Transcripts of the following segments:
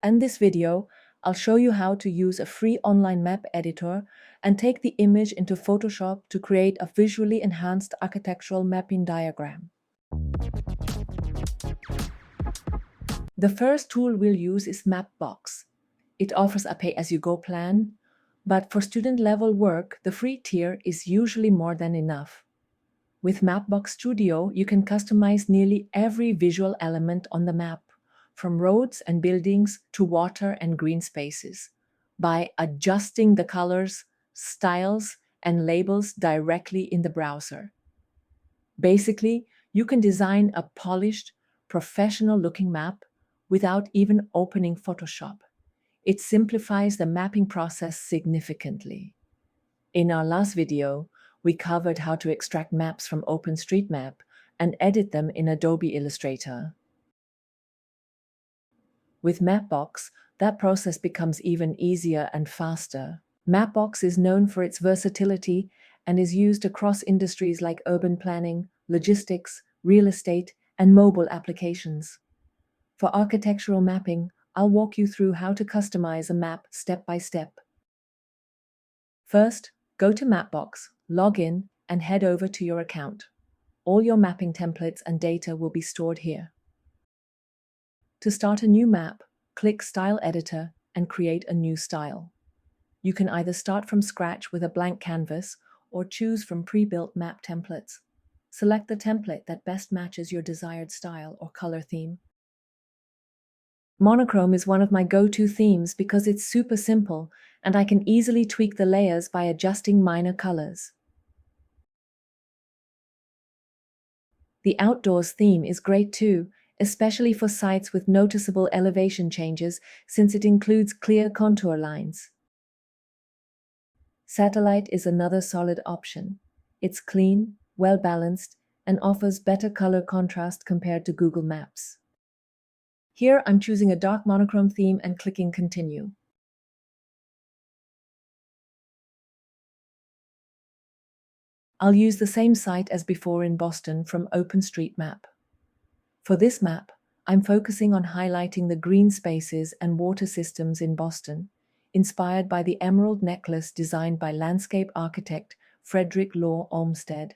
In this video, I'll show you how to use a free online map editor and take the image into Photoshop to create a visually enhanced architectural mapping diagram. The first tool we'll use is Mapbox. It offers a pay-as-you-go plan, but for student-level work, the free tier is usually more than enough. With Mapbox Studio, you can customize nearly every visual element on the map, from roads and buildings to water and green spaces, by adjusting the colors, styles, and labels directly in the browser. Basically, you can design a polished, professional-looking map without even opening Photoshop. It simplifies the mapping process significantly. In our last video, we covered how to extract maps from OpenStreetMap and edit them in Adobe Illustrator. With Mapbox, that process becomes even easier and faster. Mapbox is known for its versatility and is used across industries like urban planning, logistics, real estate, and mobile applications. For architectural mapping, I'll walk you through how to customize a map step by step. First, go to Mapbox, log in, and head over to your account. All your mapping templates and data will be stored here. To start a new map, click Style Editor and create a new style. You can either start from scratch with a blank canvas or choose from pre-built map templates. Select the template that best matches your desired style or color theme. Monochrome is one of my go-to themes because it's super simple and I can easily tweak the layers by adjusting minor colors. The outdoors theme is great too, especially for sites with noticeable elevation changes since it includes clear contour lines. Satellite is another solid option. It's clean, well-balanced, and offers better color contrast compared to Google Maps. Here, I'm choosing a dark monochrome theme and clicking Continue. I'll use the same site as before in Boston from OpenStreetMap. For this map, I'm focusing on highlighting the green spaces and water systems in Boston, inspired by the emerald necklace designed by landscape architect Frederick Law Olmsted.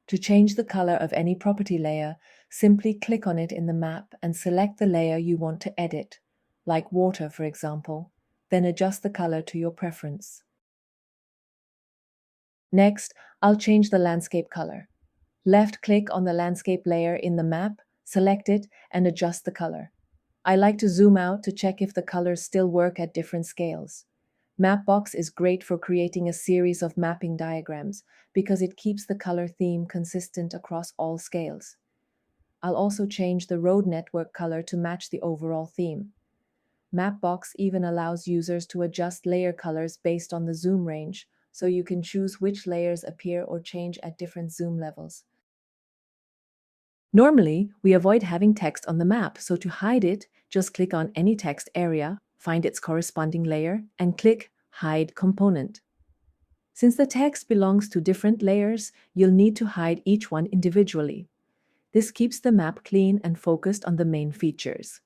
To change the color of any property layer, simply click on it in the map and select the layer you want to edit, like water for example, then adjust the color to your preference. Next, I'll change the landscape color. Left-click on the landscape layer in the map, select it, and adjust the color. I like to zoom out to check if the colors still work at different scales. Mapbox is great for creating a series of mapping diagrams because it keeps the color theme consistent across all scales. I'll also change the road network color to match the overall theme. Mapbox even allows users to adjust layer colors based on the zoom range, so you can choose which layers appear or change at different zoom levels. Normally, we avoid having text on the map, so to hide it, just click on any text area, find its corresponding layer, and click Hide Component. Since the text belongs to different layers, you'll need to hide each one individually. This keeps the map clean and focused on the main features.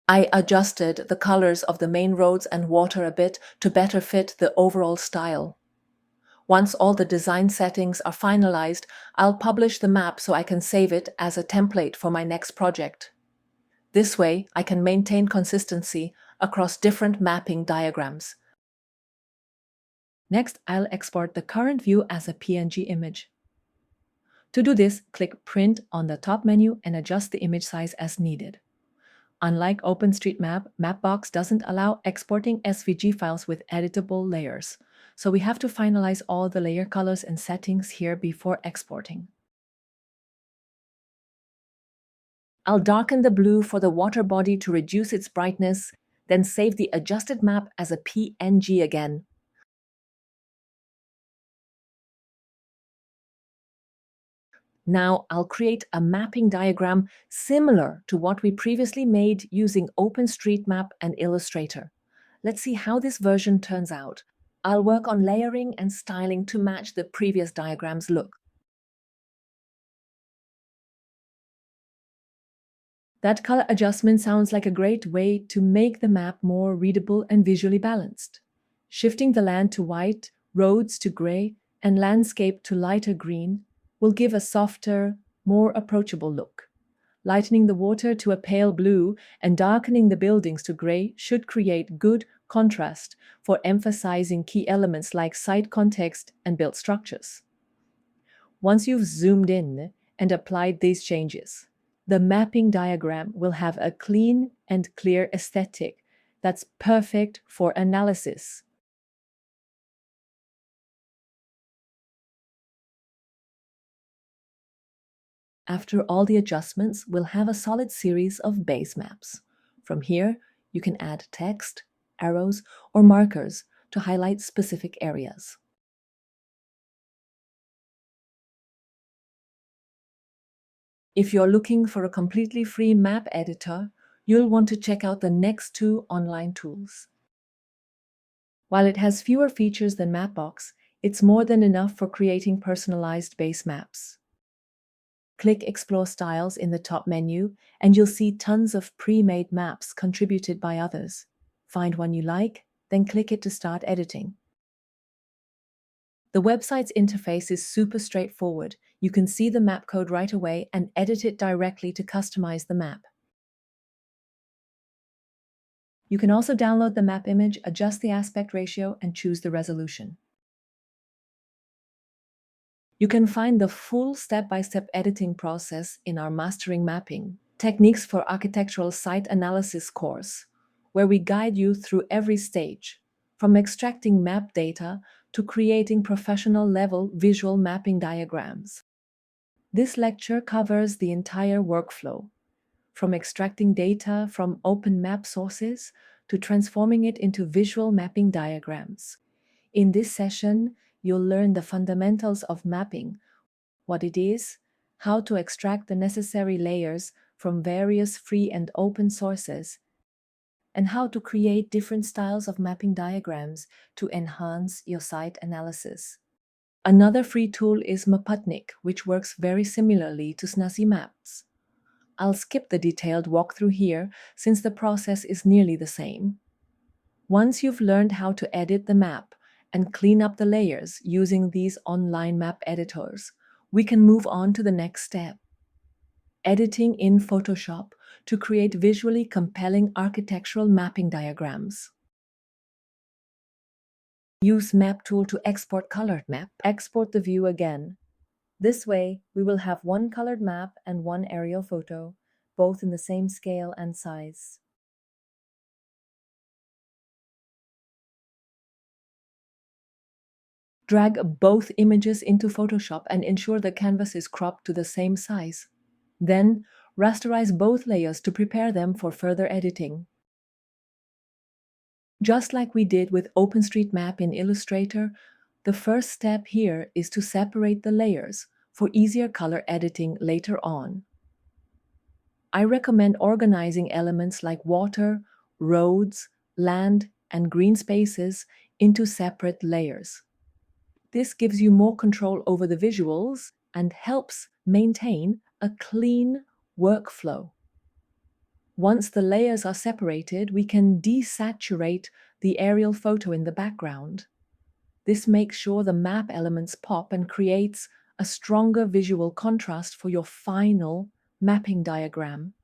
I adjusted the colors of the main roads and water a bit to better fit the overall style. Once all the design settings are finalized, I'll publish the map so I can save it as a template for my next project. This way, I can maintain consistency across different mapping diagrams. Next, I'll export the current view as a PNG image. To do this, click Print on the top menu and adjust the image size as needed. Unlike OpenStreetMap, Mapbox doesn't allow exporting SVG files with editable layers, so we have to finalize all the layer colors and settings here before exporting. I'll darken the blue for the water body to reduce its brightness, then save the adjusted map as a PNG again. Now I'll create a mapping diagram similar to what we previously made using OpenStreetMap and Illustrator. Let's see how this version turns out. I'll work on layering and styling to match the previous diagram's look. That color adjustment sounds like a great way to make the map more readable and visually balanced. Shifting the land to white, roads to gray, and landscape to lighter green will give a softer, more approachable look. Lightening the water to a pale blue and darkening the buildings to gray should create good contrast for emphasizing key elements like site context and built structures. Once you've zoomed in and applied these changes, the mapping diagram will have a clean and clear aesthetic that's perfect for analysis. After all the adjustments, we'll have a solid series of base maps. From here, you can add text, arrows, or markers to highlight specific areas. If you're looking for a completely free map editor, you'll want to check out the next two online tools. While it has fewer features than Mapbox, it's more than enough for creating personalized base maps. Click Explore Styles in the top menu, and you'll see tons of pre-made maps contributed by others. Find one you like, then click it to start editing. The website's interface is super straightforward. You can see the map code right away and edit it directly to customize the map. You can also download the map image, adjust the aspect ratio, and choose the resolution. You can find the full step-by-step editing process in our Mastering Mapping Techniques for Architectural Site Analysis course, where we guide you through every stage, from extracting map data to creating professional-level visual mapping diagrams. This lecture covers the entire workflow, from extracting data from open map sources to transforming it into visual mapping diagrams. In this session, you'll learn the fundamentals of mapping, what it is, how to extract the necessary layers from various free and open sources, and how to create different styles of mapping diagrams to enhance your site analysis. Another free tool is Maputnik, which works very similarly to Snazzy Maps. I'll skip the detailed walkthrough here since the process is nearly the same. Once you've learned how to edit the map and clean up the layers using these online map editors, we can move on to the next step: editing in Photoshop to create visually compelling architectural mapping diagrams. Use Map tool to export colored map. Export the view again. This way, we will have one colored map and one aerial photo, both in the same scale and size. Drag both images into Photoshop and ensure the canvas is cropped to the same size. Then, rasterize both layers to prepare them for further editing. Just like we did with OpenStreetMap in Illustrator, the first step here is to separate the layers for easier color editing later on. I recommend organizing elements like water, roads, land, and green spaces into separate layers. This gives you more control over the visuals and helps maintain a clean workflow. Once the layers are separated, we can desaturate the aerial photo in the background. This makes sure the map elements pop and creates a stronger visual contrast for your final mapping diagram.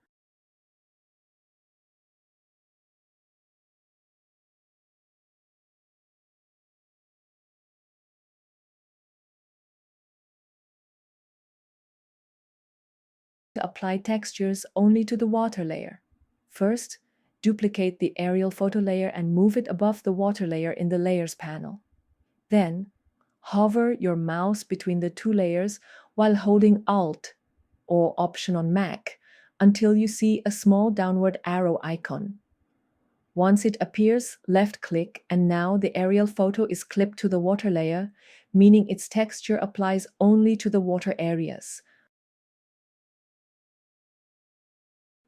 To apply textures only to the water layer. First, duplicate the aerial photo layer and move it above the water layer in the Layers panel. Then, hover your mouse between the two layers while holding Alt or Option on Mac until you see a small downward arrow icon. Once it appears, left-click, and now the aerial photo is clipped to the water layer, meaning its texture applies only to the water areas.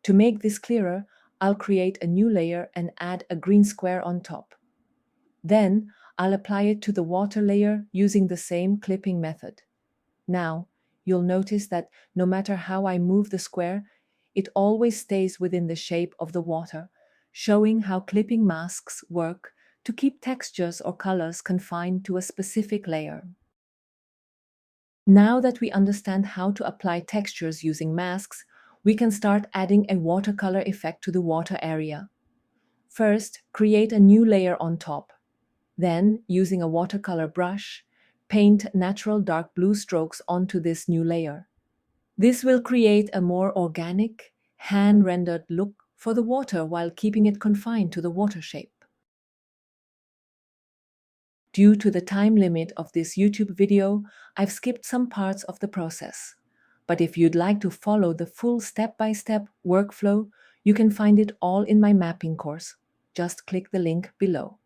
To make this clearer, I'll create a new layer and add a green square on top. Then, I'll apply it to the water layer using the same clipping method. Now, you'll notice that no matter how I move the square, it always stays within the shape of the water, showing how clipping masks work to keep textures or colors confined to a specific layer. Now that we understand how to apply textures using masks, we can start adding a watercolor effect to the water area. First, create a new layer on top. Then, using a watercolor brush, paint natural dark blue strokes onto this new layer. This will create a more organic, hand-rendered look for the water while keeping it confined to the water shape. Due to the time limit of this YouTube video, I've skipped some parts of the process. But if you'd like to follow the full step-by-step workflow, you can find it all in my mapping course. Just click the link below.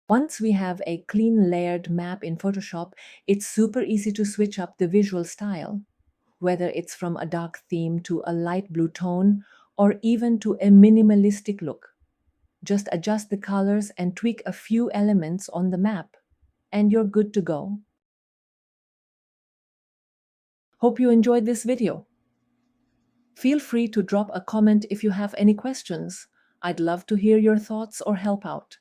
Once we have a clean layered map in Photoshop, it's super easy to switch up the visual style, whether it's from a dark theme to a light blue tone or even to a minimalistic look. Just adjust the colors and tweak a few elements on the map, and you're good to go. Hope you enjoyed this video. Feel free to drop a comment if you have any questions. I'd love to hear your thoughts or help out.